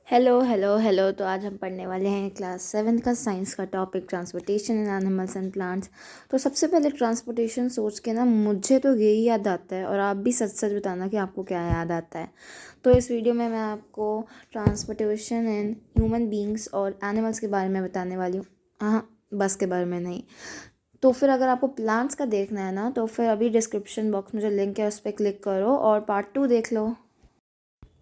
Hello hello hello. तो आज हम पढ़ने वाले हैं क्लास 7 का साइंस का topic transportation in animals and plants. तो सबसे पहले ट्रांसपोर्टेशन सोच के ना मुझे तो यही याद आता है, और आप भी सच सच बताना कि आपको क्या याद आता है। तो इस वीडियो में मैं आपको ट्रांसपोर्टेशन इन ह्यूमन बींग्स और एनिमल्स के बारे में बताने वाली हूँ। हाँ, बस के बारे में नहीं। तो फिर अगर आपको प्लांट्स का देखना है ना, तो फिर अभी डिस्क्रिप्शन बॉक्स में जो लिंक है उस पर क्लिक करो और पार्ट 2 देख लो।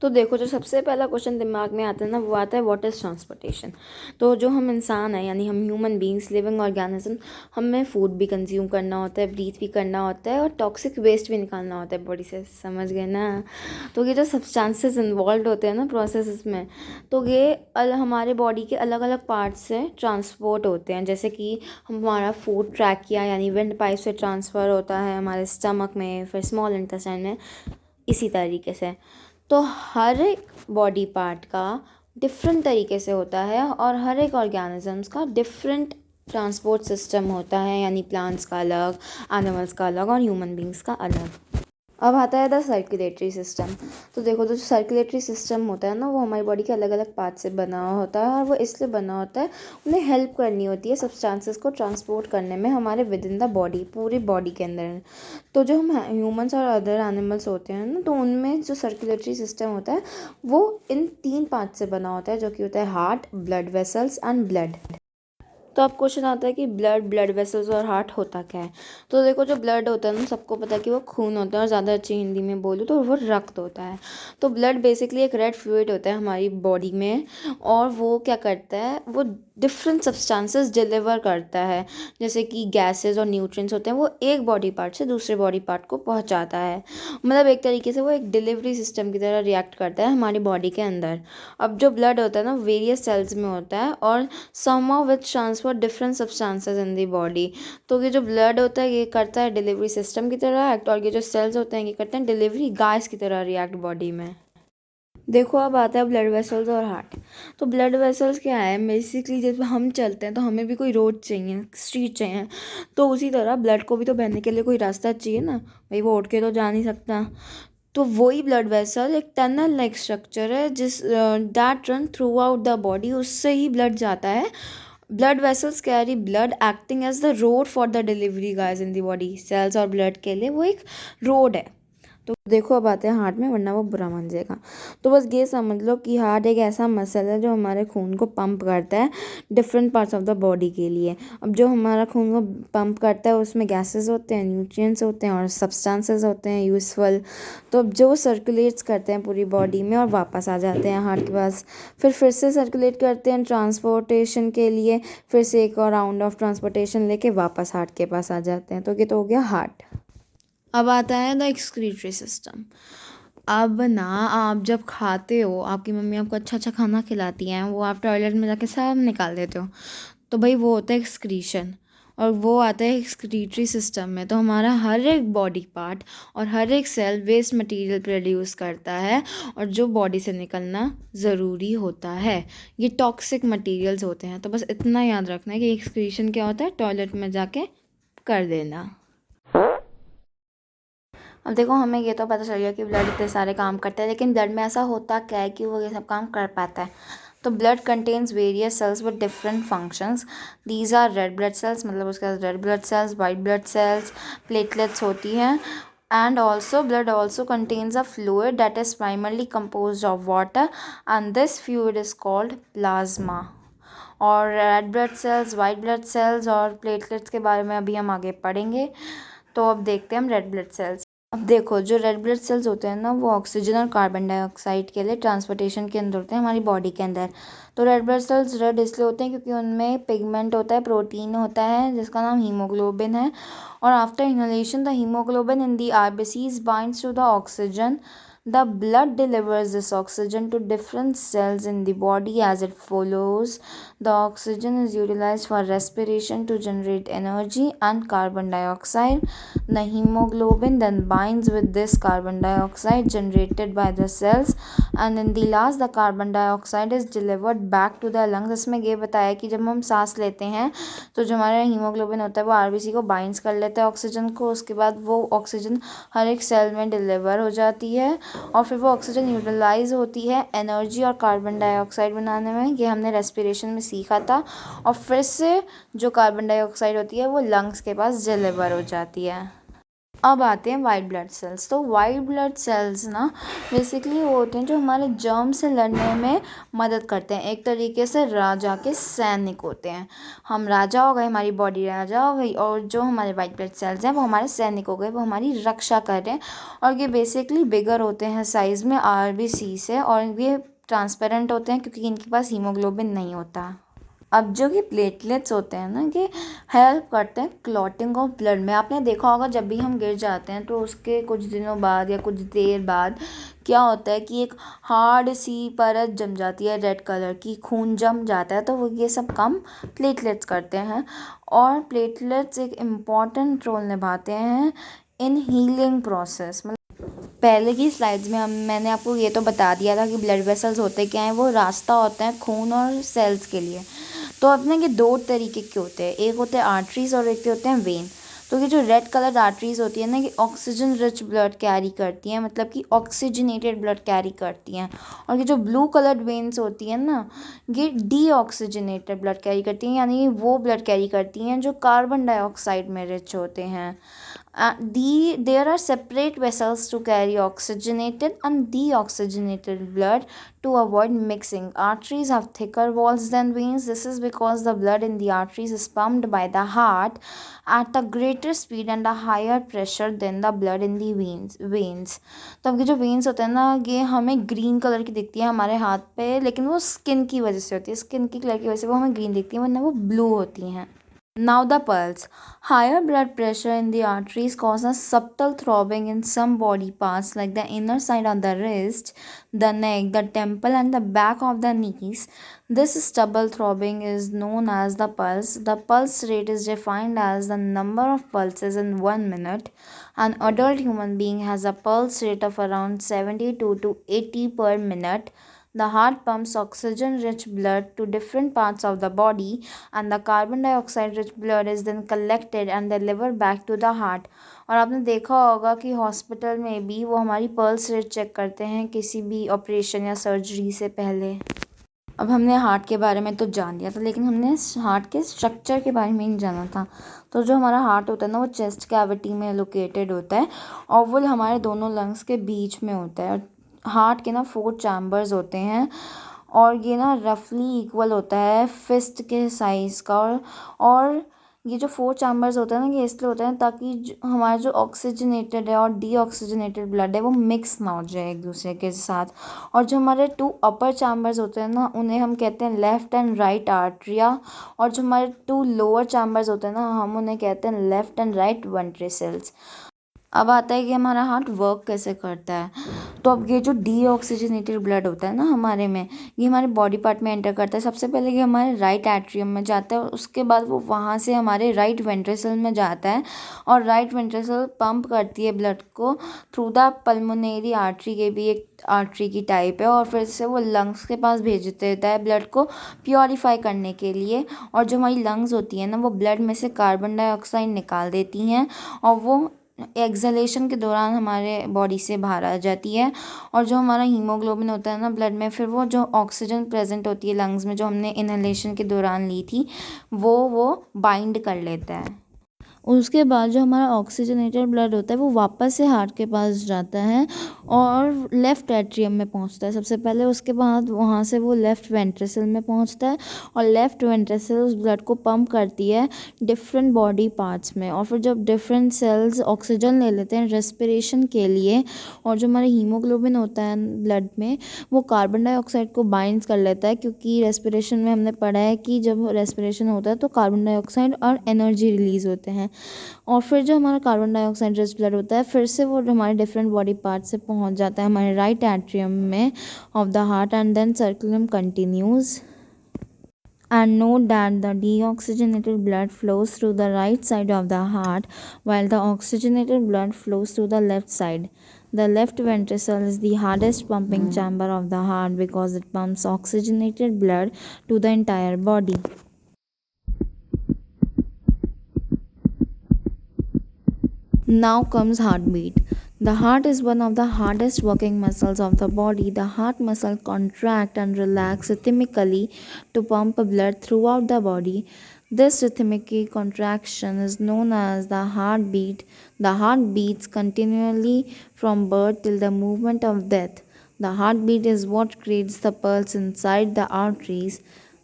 तो देखो, जो सबसे पहला क्वेश्चन दिमाग में आता है ना, वो आता है व्हाट इज़ ट्रांसपोर्टेशन। तो जो हम इंसान हैं, यानी हम ह्यूमन बींग्स, लिविंग ऑर्गेनिज्म, हमें फूड भी कंज्यूम करना होता है, ब्रीथ भी करना होता है और टॉक्सिक वेस्ट भी निकालना होता है बॉडी से। समझ गए ना? तो ये जो सब्सटेंसेस इन्वॉल्व होते हैं ना प्रोसेस में, तो ये हमारे बॉडी के अलग अलग पार्ट्स से ट्रांसपोर्ट होते हैं। जैसे कि हमारा फूड ट्रैकिया यानी विंड पाइप से ट्रांसफ़र होता है हमारे स्टमक में, फिर स्मॉल इंटेस्टाइन में, इसी तरीके से। तो हर एक बॉडी पार्ट का डिफरेंट तरीके से होता है, और हर एक ऑर्गेनिजम्स का डिफरेंट ट्रांसपोर्ट सिस्टम होता है, यानी प्लांट्स का अलग, एनिमल्स का अलग और ह्यूमन बींग्स का अलग। अब आता है द सर्कुलेटरी सिस्टम। तो देखो, तो जो सर्कुलेटरी सिस्टम होता है ना, वो हमारी बॉडी के अलग अलग पार्ट से बना हुआ होता है, और वो इसलिए बना होता है, उन्हें हेल्प करनी होती है सब्सटेंसेस को ट्रांसपोर्ट करने में हमारे विद इन द बॉडी, पूरी बॉडी के अंदर। तो जो हम ह्यूमंस और अदर एनिमल्स होते हैं ना, तो उनमें जो सर्कुलेटरी सिस्टम होता है वो इन 3 पार्ट से बना होता है, जो कि होता है heart, blood vessels and blood. तो अब क्वेश्चन आता है कि ब्लड वेसल्स और हार्ट होता क्या है। तो देखो, जो ब्लड होता है ना, सबको पता है कि वो खून होता है, और ज़्यादा अच्छी हिंदी में बोलूँ तो वो रक्त होता है। तो ब्लड बेसिकली एक रेड फ्लूइड होता है हमारी बॉडी में, और वो क्या करता है, वो डिफरेंट सब्सटेंसेस डिलीवर करता है। जैसे कि गैसेस और न्यूट्रिएंट्स होते हैं, वो एक बॉडी पार्ट से दूसरे बॉडी पार्ट को पहुंचाता है। मतलब एक तरीके से वो एक डिलीवरी सिस्टम की तरह रिएक्ट करता है हमारी बॉडी के अंदर। अब जो ब्लड होता है ना, वेरियस सेल्स में होता है, और somehow which transfer different substances in the body। तो ये जो ब्लड होता है ये करता है डिलीवरी सिस्टम की तरह एक्ट, और ये जो सेल्स होते हैं ये करते हैं डिलीवरी गैस की तरह रिएक्ट बॉडी में। देखो, अब आता है ब्लड वेसल्स और हार्ट। तो ब्लड वेसल्स क्या है, बेसिकली जब हम चलते हैं तो हमें भी कोई रोड चाहिए, स्ट्रीट चाहिए। तो उसी तरह ब्लड को भी तो बहने के लिए कोई रास्ता चाहिए ना भाई, वो उठ के तो जा नहीं सकता। तो वही ब्लड वेसल एक टनल लाइक स्ट्रक्चर है, जिस that run throughout the body, उससे ही ब्लड जाता है। Blood vessels carry blood acting as the road for the delivery guys in the body. Cells और ब्लड के लिए वो एक रोड है। तो देखो, अब आते हैं हार्ट में, वरना वो बुरा मान जाएगा। तो बस ये समझ लो कि हार्ट एक ऐसा मसल है जो हमारे खून को पंप करता है different parts of the body के लिए। अब जो हमारा खून को पंप करता है उसमें गैसेस होते हैं, न्यूट्रिएंट्स होते हैं और सब्सटेंसेस होते हैं यूजफुल। तो अब जो सर्कुलेट्स करते हैं पूरी बॉडी में और वापस आ जाते हैं हार्ट के पास। फिर से सर्कुलेट करते हैं ट्रांसपोर्टेशन के लिए, फिर से एक और राउंड ऑफ ट्रांसपोर्टेशन लेके वापस हार्ट के पास आ जाते हैं। तो ये तो हो गया हार्ट। अब आता है द एक्सक्रीटरी सिस्टम। अब ना, आप जब खाते हो, आपकी मम्मी आपको अच्छा अच्छा खाना खिलाती हैं, वो आप टॉयलेट में जाके सब निकाल देते हो, तो भाई वो होता है एक्सक्रीशन, और वो आता है एक्सक्रीटरी सिस्टम में। तो हमारा हर एक बॉडी पार्ट और हर एक सेल वेस्ट मटेरियल प्रोड्यूस करता है, और जो बॉडी से निकलना ज़रूरी होता है, ये टॉक्सिक मटेरियल्स होते हैं। तो बस इतना याद रखना है कि एक्सक्रीशन क्या होता है, टॉयलेट में जाके कर देना। अब देखो, हमें ये तो पता चल गया कि ब्लड इतने सारे काम करता है, लेकिन ब्लड में ऐसा होता क्या है कि वो ये सब काम कर पाता है। तो blood contains various cells with different functions. These are red blood cells, मतलब उसके पास red blood cells, white blood cells, platelets होती हैं। And also blood also contains a fluid that is primarily composed of water, and this fluid is called plasma. और red blood cells, white blood cells और platelets के बारे में अभी हम आगे पढ़ेंगे। तो अब देखते हैं हम रेड ब्लड सेल्स। अब देखो, जो रेड ब्लड सेल्स होते हैं ना, वो ऑक्सीजन और कार्बन डाइऑक्साइड के लिए ट्रांसपोर्टेशन के अंदर होते हैं हमारी बॉडी के अंदर। तो रेड ब्लड सेल्स रेड इसलिए होते हैं क्योंकि उनमें पिगमेंट होता है, प्रोटीन होता है जिसका नाम हीमोग्लोबिन है। और after inhalation the haemoglobin in the RBCs binds to the oxygen. The blood delivers this oxygen to different cells in the body as it follows. The oxygen is utilized for respiration to generate energy and carbon dioxide. The hemoglobin then binds with this carbon dioxide generated by the cells, and in the last the carbon dioxide is delivered back to the lungs। इसमें ये बताया कि जब हम सांस लेते हैं तो जो हमारा हीमोग्लोबिन होता है वो आरबीसी को बाइंड्स कर लेता है ऑक्सीजन को, उसके बाद वो ऑक्सीजन हर एक सेल में डिलीवर हो जाती है, और फिर वो ऑक्सीजन यूटिलाइज होती है एनर्जी और कार्बन डाइऑक्साइड बनाने में। ये हमने रेस्पिरेशन में सीखा था। और फिर से जो कार्बन डाइऑक्साइड होती है वो लंग्स के पास डिलीवर हो जाती है। अब आते हैं वाइट ब्लड सेल्स। तो वाइट ब्लड सेल्स ना बेसिकली वो होते हैं जो हमारे जर्म से लड़ने में मदद करते हैं। एक तरीके से राजा के सैनिक होते हैं। हम राजा हो गए, हमारी बॉडी राजा हो गई, और जो हमारे वाइट ब्लड सेल्स हैं वो हमारे सैनिक हो गए, वो हमारी रक्षा कर रहे हैं। और ये बेसिकली बिगर होते हैं साइज़ में RBC से, और ये ट्रांसपेरेंट होते हैं क्योंकि इनके पास हीमोग्लोबिन नहीं होता। अब जो कि प्लेटलेट्स होते हैं ना, ये हेल्प करते हैं क्लॉटिंग ऑफ ब्लड में। आपने देखा होगा जब भी हम गिर जाते हैं तो उसके कुछ दिनों बाद या कुछ देर बाद क्या होता है कि एक हार्ड सी परत जम जाती है रेड कलर की, खून जम जाता है। तो वो ये सब काम प्लेटलेट्स करते हैं। और प्लेटलेट्स एक इम्पॉर्टेंट रोल निभाते हैं इन हीलिंग प्रोसेस। पहले की स्लाइड्स में मैंने आपको ये तो बता दिया था कि ब्लड वेसल्स होते क्या हैं। वो रास्ता होता है खून और सेल्स के लिए। तो अपने ये दो तरीके के होते हैं, एक होते हैं आर्टरीज और एक होते हैं वेन। तो ये जो रेड कलर आर्टरीज होती है ना, ये ऑक्सीजन रिच ब्लड कैरी करती हैं, मतलब कि ऑक्सीजनेटेड ब्लड कैरी करती हैं। और ये जो ब्लू कलर्ड वेन्स होती हैं ना, ये डीऑक्सीजनेटेड ब्लड कैरी करती हैं, यानी वो ब्लड कैरी करती हैं जो कार्बन डाइऑक्साइड में रिच होते हैं। There are separate vessels to carry oxygenated and deoxygenated blood to avoid mixing. Arteries have thicker walls than veins. This is because the blood in the arteries is pumped by the heart at a greater speed and a higher pressure than the blood in the veins. तो अब ये जो veins होते हैं ना, ये हमें green colour की दिखती है हमारे हाथ पे, लेकिन वो स्किन की वजह से होती है। स्किन की कलर की वजह से वो हमें ग्रीन दिखती है, वरना वो ब्लू होती हैं। Now the pulse. Higher blood pressure in the arteries causes subtle throbbing in some body parts like the inner side of the wrist, the neck, the temple and the back of the knees. This stubble throbbing is known as the pulse. The pulse rate is defined as the number of pulses in 1 minute. An adult human being has a pulse rate of around 72 to 80 per minute. The heart pumps oxygen-rich blood to different parts of the body, and the carbon dioxide-rich blood is then collected and delivered back to the heart. और आपने देखा होगा कि hospital में भी वो हमारी pulse rate check करते हैं किसी भी ऑपरेशन या सर्जरी से पहले। अब हमने हार्ट के बारे में तो जान लिया था, लेकिन हमने हार्ट के स्ट्रक्चर के बारे में नहीं जाना था। तो जो हमारा हार्ट होता है ना, वो चेस्ट कैविटी में लोकेटेड होता है और वो हमारे दोनों लंग्स के बीच में होता है। हार्ट के ना 4 चैम्बर्स होते हैं और ये ना रफली इक्वल होता है फिस्ट के साइज़ का। और ये जो 4 चैम्बर्स होते हैं ना, ये इसलिए होते हैं ताकि हमारा जो ऑक्सीजनेटेड है और डीऑक्सीजनेटेड ब्लड है वो मिक्स ना हो जाए एक दूसरे के साथ। और जो हमारे 2 अपर चैम्बर्स होते हैं ना, उन्हें हम कहते हैं लेफ़्ट एंड राइट आर्टरिया। और जो हमारे 2 लोअर चैम्बर्स होते हैं ना, हम उन्हें कहते हैं लेफ़्ट एंड राइट वेंट्रिकल्स। अब आता है कि हमारा हार्ट वर्क कैसे करता है। तो अब ये जो डीऑक्सीजनेटेड ब्लड होता है ना हमारे में, ये हमारे बॉडी पार्ट में एंटर करता है। सबसे पहले ये हमारे राइट एट्रियम में जाता है और उसके बाद वो वहाँ से हमारे राइट वेंट्रिकल में जाता है। और राइट वेंट्रिकल पंप करती है ब्लड को थ्रू द पल्मोनरी आर्टरी, के भी एक आर्टरी की टाइप है। और फिर से वो लंग्स के पास भेज देता है ब्लड को प्योरीफाई करने के लिए। और जो हमारी लंग्स होती है ना, वो ब्लड में से कार्बन डाइऑक्साइड निकाल देती हैं और वो एक्सहेलेशन के दौरान हमारे बॉडी से बाहर आ जाती है। और जो हमारा हीमोग्लोबिन होता है ना ब्लड में, फिर वो जो ऑक्सीजन प्रेजेंट होती है लंग्स में जो हमने इनहेलेशन के दौरान ली थी, वो बाइंड कर लेता है। उसके बाद जो हमारा ऑक्सीजनेटेड ब्लड होता है वो वापस से हार्ट के पास जाता है और लेफ़्ट एट्रियम में पहुंचता है सबसे पहले। उसके बाद वहाँ से वो लेफ़्ट वेंट्रिकल में पहुंचता है और लेफ़्ट वेंट्रिकल उस ब्लड को पंप करती है डिफरेंट बॉडी पार्ट्स में। और फिर जब डिफरेंट सेल्स ऑक्सीजन ले लेते हैं रेस्पिरेशन के लिए, और जो हमारा हीमोग्लोबिन होता है ब्लड में, वो कार्बन डाइऑक्साइड को बाइंड कर लेता है। क्योंकि रेस्पिरेशन में हमने पढ़ा है कि जब रेस्पिरेशन होता है तो कार्बन डाइऑक्साइड और एनर्जी रिलीज़ होते हैं। और फिर जो हमारा कार्बन डाइऑक्साइड रिच ब्लड होता है, फिर से वो हमारे डिफरेंट बॉडी पार्ट से पहुंच जाता है हमारे राइट एट्रियम में of the heart, and then circulation continues. And note that the deoxygenated blood flows through the right side of the heart while the oxygenated blood flows through the left side. The left ventricle is the hardest pumping chamber of the heart because it pumps oxygenated blood to the entire body. Now comes heartbeat. The heart is one of the hardest working muscles of the body. The heart muscle contract and relax rhythmically to pump blood throughout the body. This rhythmic contraction is known as the heartbeat. The heart beats continually from birth till the moment of death. The heartbeat is what creates the pulse inside the arteries.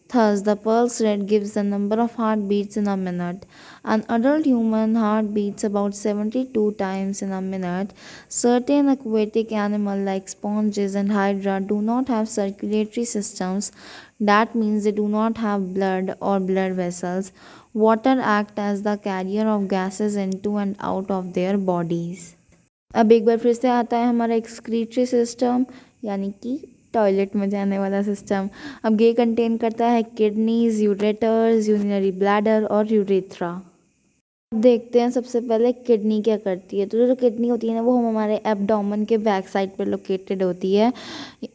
Thus, the pulse rate gives the number of heartbeats in a minute. An adult human heart beats about 72 times in a minute. Certain aquatic animals like sponges and hydra do not have circulatory systems. That means they do not have blood or blood vessels. Water acts as the carrier of gases into and out of their bodies. अब एक बार फिर से आता है हमारा excretory system, यानी कि toilet में जाने वाला सिस्टम। अब ये कंटेन करता है किडनीज, यूरेटर्स, यूरिनरी ब्लैडर और यूरेथ्रा। अब देखते हैं सबसे पहले किडनी क्या करती है। तो जो किडनी होती है ना, वो हमारे एब्डोमेन के बैक साइड पर लोकेटेड होती है,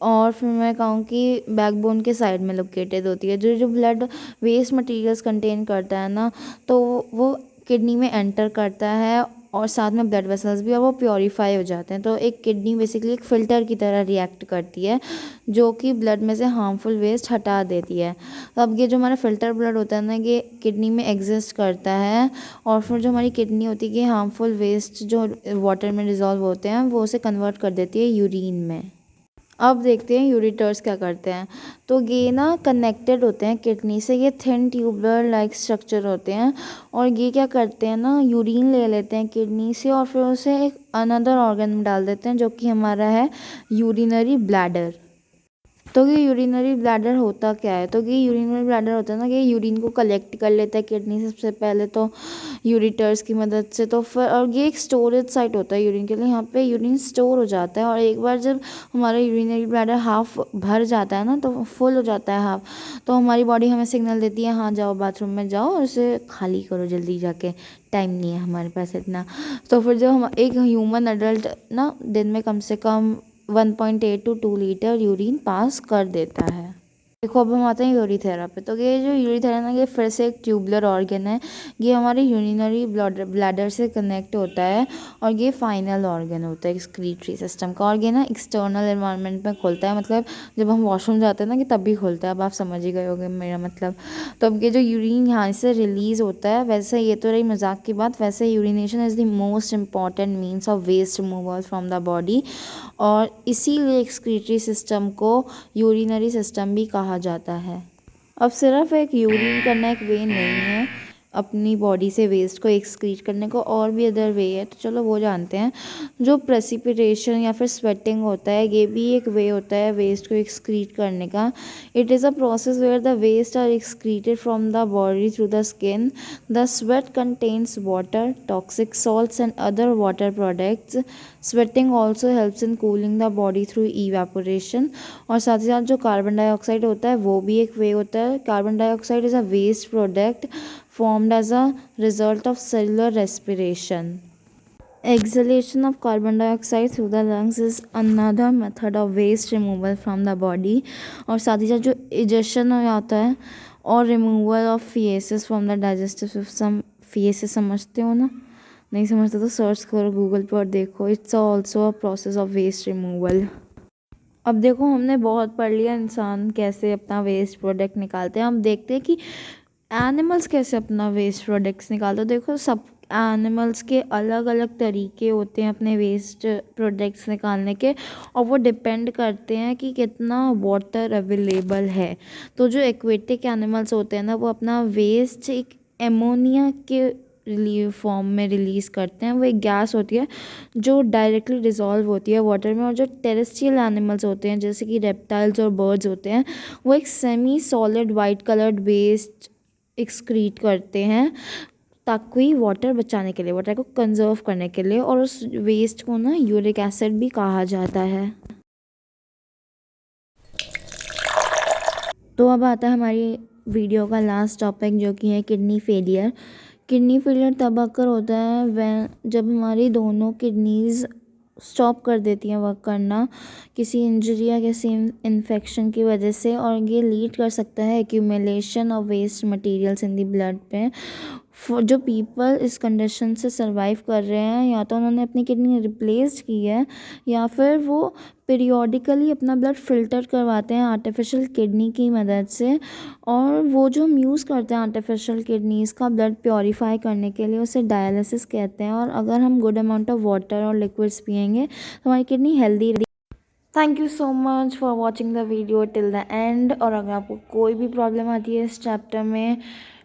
और फिर मैं कहूँ कि बैकबोन के साइड में लोकेटेड होती है। जो जो ब्लड वेस्ट मटेरियल्स कंटेन करता है ना, तो वो किडनी में एंटर करता है, और साथ में ब्लड वेसल्स भी, और वो प्योरीफाई हो जाते हैं। तो एक किडनी बेसिकली एक फ़िल्टर की तरह रिएक्ट करती है, जो कि ब्लड में से हार्मफुल वेस्ट हटा देती है। तो अब ये जो हमारा फ़िल्टर ब्लड होता है ना, ये किडनी में एग्जिस्ट करता है, और फिर जो हमारी किडनी होती है, ये हार्मफुल वेस्ट जो वाटर में डिज़ोल्व होते हैं, वो उसे कन्वर्ट कर देती है यूरिन में। अब देखते हैं यूरिटर्स क्या करते हैं। तो ये ना कनेक्टेड होते हैं किडनी से, ये थिन ट्यूबलर लाइक स्ट्रक्चर होते हैं, और ये क्या करते हैं ना, यूरिन ले लेते हैं किडनी से, और फिर उसे एक अनदर ऑर्गन में डाल देते हैं, जो कि हमारा है यूरिनरी ब्लैडर। तो ये यूरिनरी ब्लैडर होता क्या है? तो ये यूरिनरी ब्लैडर होता है ना, कि यूरिन को कलेक्ट कर लेता है किडनी सबसे पहले तो यूरिटर्स की मदद से। तो फिर, और ये एक स्टोरेज साइट होता है यूरिन के लिए, यहाँ पे यूरिन स्टोर हो जाता है, और एक बार जब हमारा यूरिनरी ब्लैडर हाफ भर जाता है ना, तो फुल हो जाता है हाफ, तो हमारी बॉडी हमें सिग्नल देती है, हाँ जाओ बाथरूम में जाओ और उसे खाली करो जल्दी जाके, टाइम नहीं है हमारे पास इतना। तो फिर जब हम एक ह्यूमन अडल्ट ना दिन में कम से कम 1.8 to 2 लीटर यूरिन पास कर देता है। देखो अब हम आते हैं यूरीथेरा पे। तो ये जो यूरीथेरा ना, ये फिर से एक ट्यूबलर ऑर्गन है। ये हमारे यूरिनरी ब्लैडर से कनेक्ट होता है, और ये फाइनल ऑर्गन होता है एक्सक्रीटरी सिस्टम का, और ये ना एक्सटर्नल एनवायरनमेंट में खुलता है, मतलब जब हम वॉशरूम जाते हैं ना, कि तभी खुलता है। अब आप समझ ही गए होंगे मेरा मतलब। तो अब ये जो यूरिन यहाँ से रिलीज़ होता है, वैसे ये तो रही मजाक की बात, वैसे urination is the most important means of waste removal from the body, और इसीलिए एक्सक्रीटरी सिस्टम को यूरिनरी सिस्टम भी कहा जाता है। अब सिर्फ एक यूरिन करना एक वे नहीं है अपनी बॉडी से वेस्ट को एक्सक्रीट करने को, और भी अदर वे है, तो चलो वो जानते हैं। जो प्रेसिपिटेशन या फिर स्वेटिंग होता है, ये भी एक वे होता है वेस्ट को एक्सक्रीट करने का। It is a process where the waste are excreted from the body through the skin. The sweat contains water, toxic salts and other water products. Sweating also helps in cooling the body through evaporation. और साथ ही साथ जो carbon dioxide होता है, वो भी एक way होता है। Carbon dioxide is a waste product formed as a result of cellular respiration. Exhalation of carbon dioxide through the lungs is another method of waste removal from the body. और साथ ही साथ जो egestion हो जाता है, और removal of feces from the digestive system। feces समझते हो ना? नहीं समझते तो सर्च करो गूगल पर, देखो। It's also a process of waste removal. अब देखो, हमने बहुत पढ़ लिया इंसान कैसे अपना वेस्ट प्रोडक्ट निकालते हैं। हम देखते हैं कि एनिमल्स कैसे अपना वेस्ट प्रोडक्ट्स निकालते हैं। देखो, सब एनिमल्स के अलग अलग तरीके होते हैं अपने वेस्ट प्रोडक्ट्स निकालने के, और वो डिपेंड करते हैं कि कितना वाटर अवेलेबल है। तो जो एक्वेटिक एनिमल्स होते हैं ना, वो अपना वेस्ट एक एमोनिया के फॉर्म में रिलीज़ करते हैं। वो एक गैस होती है जो डायरेक्टली डिज़ोल्व होती है वाटर में। और जो टेरेस्ट्रियल एनिमल्स होते हैं, जैसे कि रेप्टाइल्स और बर्ड्स होते हैं, वो एक semi solid white coloured waste excrete करते हैं, ताकि वाटर बचाने के लिए, वाटर को कंजर्व करने के लिए। और उस वेस्ट को ना यूरिक एसिड भी कहा जाता है। तो अब आता है हमारी वीडियो का लास्ट टॉपिक, जो कि है किडनी फेलियर। किडनी फेलियर तब अक्कर होता है जब हमारी दोनों किडनीज़ स्टॉप कर देती हैं वर्क करना, किसी इंजरी या किसी इन्फेक्शन की वजह से। और ये लीड कर सकता है accumulation of waste materials in the blood पे। जो पीपल इस कंडीशन से सर्वाइव कर रहे हैं, या तो उन्होंने अपनी किडनी रिप्लेस की है या फिर वो पीरियोडिकली अपना ब्लड फ़िल्टर करवाते हैं आर्टिफिशियल किडनी की मदद से। और वो जो हम यूज़ करते हैं आर्टिफिशियल किडनीज़ का ब्लड प्योरीफाई करने के लिए, उसे डायलिसिस कहते हैं। और अगर हम गुड अमाउंट ऑफ वाटर और लिक्विड्स पियेंगे तो हमारी kidney healthy. Thank you so much for watching the video till the end. और अगर आपको कोई भी प्रॉब्लम आती है इस चैप्टर में,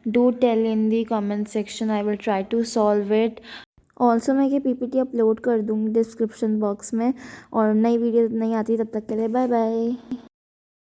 do tell in the comment section, I will try to solve it. Also मैं ये पीपीटी अपलोड कर दूँगी डिस्क्रिप्शन बॉक्स में। और नई वीडियो नहीं आती, तब तक के लिए बाय बाय।